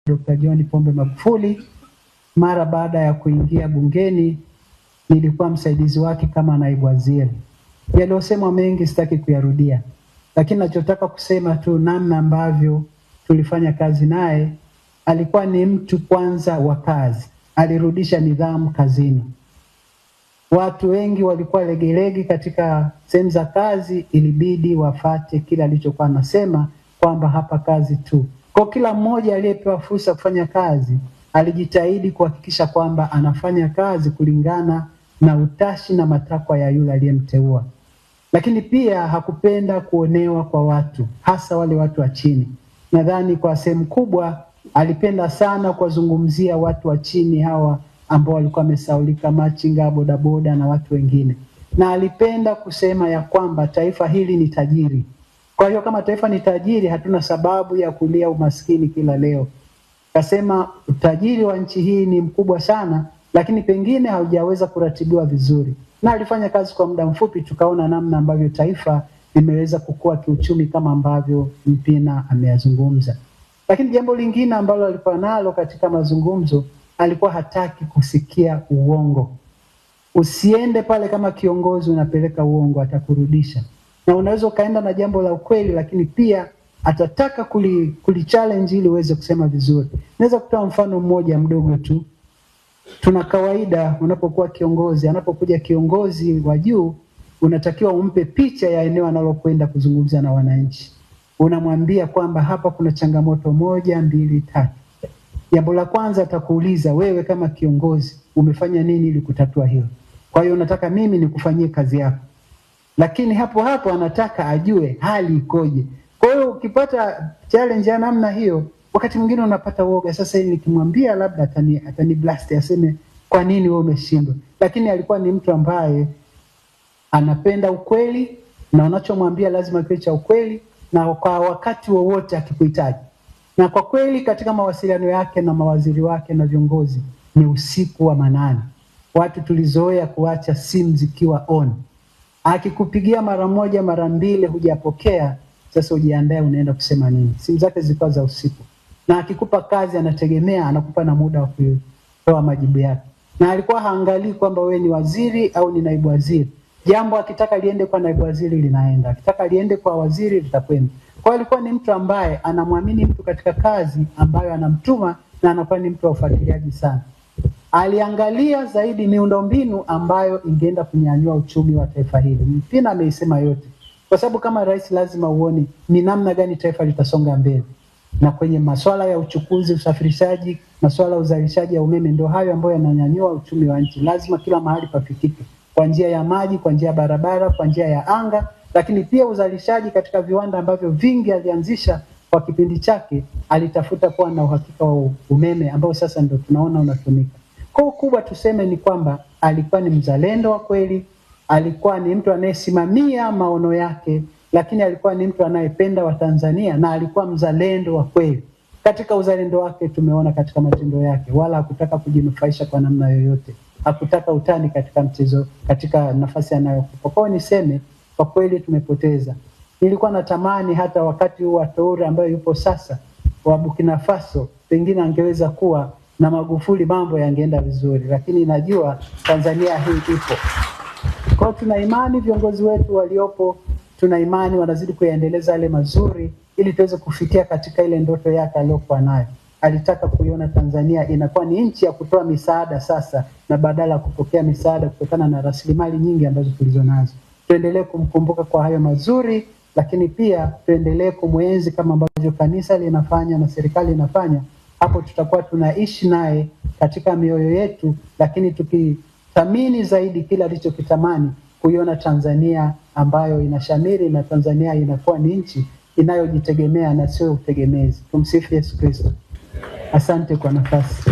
Dr. John Pombe Magufuli. Mara baada ya kuingia bungeni nilikuwa msaidizi wake kama naibu waziri. Yaliyosemwa mengi sitaki kuyarudia, lakini nachotaka kusema tu namna ambavyo tulifanya kazi naye. Alikuwa ni mtu kwanza wa kazi, alirudisha nidhamu kazini. Watu wengi walikuwa legelegi katika sehemu za kazi, ilibidi wafate kila alichokuwa anasema kwamba hapa kazi tu. Kwa kila mmoja aliyepewa fursa kufanya kazi alijitahidi kuhakikisha kwamba anafanya kazi kulingana na utashi na matakwa ya yule aliyemteua. Lakini pia hakupenda kuonewa kwa watu, hasa wale watu wa chini. Nadhani kwa sehemu kubwa alipenda sana kuwazungumzia watu wa chini hawa ambao walikuwa wamesaulika, machinga, bodaboda na watu wengine. Na alipenda kusema ya kwamba taifa hili ni tajiri. Kwa hiyo kama taifa ni tajiri, hatuna sababu ya kulia umaskini kila leo. Kasema utajiri wa nchi hii ni mkubwa sana, lakini pengine haujaweza kuratibiwa vizuri. Na alifanya kazi kwa muda mfupi, tukaona namna ambavyo taifa limeweza kukua kiuchumi kama ambavyo Mpina ameyazungumza. Lakini jambo lingine ambalo alikuwa nalo katika mazungumzo, alikuwa hataki kusikia uongo. Usiende pale kama kiongozi unapeleka uongo, atakurudisha. Na unaweza ukaenda na jambo la ukweli, lakini pia atataka challenge ili uweze kusema vizuri. Naweza kutoa mfano mmoja mdogo tu. Tuna kawaida unapokuwa kiongozi, anapokuja kiongozi wa juu, unatakiwa umpe picha ya eneo analokwenda kuzungumza na wananchi. Unamwambia kwamba hapa kuna changamoto 1, 2, 3. Jambo la kwanza atakuuliza, wewe kama kiongozi umefanya nini ili kutatua hilo? Kwa hiyo unataka mimi nikufanyie kazi yako. Lakini hapo hapo anataka ajue hali ikoje. Kwa hiyo ukipata challenge ya namna hiyo, wakati mwingine unapata woga. Sasa hivi nikimwambia labda atani blast, aseme kwa nini wewe umeshindwa. Lakini alikuwa ni mtu ambaye anapenda ukweli, na unachomwambia lazima kiwe cha ukweli na kwa wakati wowote akikuhitaji. Na kwa kweli katika mawasiliano yake na mawaziri wake na viongozi ni usiku wa manane. Watu tulizoea kuacha simu zikiwa on. Akikupigia mara moja mara mbili hujapokea, sasa ujiandae unaenda kusema nini. Simu zake zilikuwa za usiku. Na akikupa kazi anategemea anakupa na muda wa kutoa majibu yake. Na alikuwa haangalii kwamba wewe ni waziri au ni naibu waziri. Jambo akitaka liende kwa naibu waziri linaenda, akitaka liende kwa waziri litakwenda. Kwa alikuwa ni mtu ambaye anamwamini mtu katika kazi ambayo anamtuma, na anakuwa ni mtu wa ufuatiliaji sana. Aliangalia zaidi miundombinu ambayo ingeenda kunyanyua uchumi wa taifa hili. Mpina ameisema yote. Kwa sababu kama rais lazima uone ni namna gani taifa litasonga mbele. Na kwenye masuala ya uchukuzi, usafirishaji, masuala ya uzalishaji ya umeme, ndio hayo ambayo yananyanyua uchumi wa nchi. Lazima kila mahali pafikike. Kwa njia ya maji, kwa njia ya barabara, kwa njia ya anga, lakini pia uzalishaji katika viwanda ambavyo vingi alianzisha kwa kipindi chake. Alitafuta kuwa na uhakika wa umeme ambao sasa ndio tunaona unatumika. Kwa kubwa tuseme ni kwamba alikuwa ni mzalendo wa kweli, alikuwa ni mtu anayesimamia maono yake, lakini alikuwa ni mtu anayependa Watanzania, na alikuwa mzalendo wa kweli. Katika uzalendo wake tumeona katika matendo yake, wala hakutaka kujinufaisha kwa namna yoyote. Hakutaka utani katika mchezo, katika nafasi anayokupa. Kwa niseme kwa kweli tumepoteza. Nilikuwa natamani hata wakati wa Toure ambayo yupo sasa wa Burkina Faso, pengine angeweza kuwa na Magufuli, mambo yangeenda vizuri, lakini najua Tanzania hii ipo. Kwa tuna imani viongozi wetu waliopo, tuna imani wanazidi kuyaendeleza yale mazuri ili tuweze kufikia katika ile ndoto yake aliyokuwa nayo. Alitaka kuiona Tanzania inakuwa ni nchi ya kutoa misaada sasa, na badala ya kupokea misaada kutokana na rasilimali nyingi ambazo tulizonazo. Tuendelee kumkumbuka kwa hayo mazuri, lakini pia tuendelee kumwenzi kama ambavyo kanisa linafanya na serikali inafanya. Hapo tutakuwa tunaishi naye katika mioyo yetu, lakini tukithamini zaidi kila alichokitamani, kuiona Tanzania ambayo inashamiri na Tanzania inakuwa ni nchi inayojitegemea na sio utegemezi. Tumsifu Yesu Kristo. Asante kwa nafasi.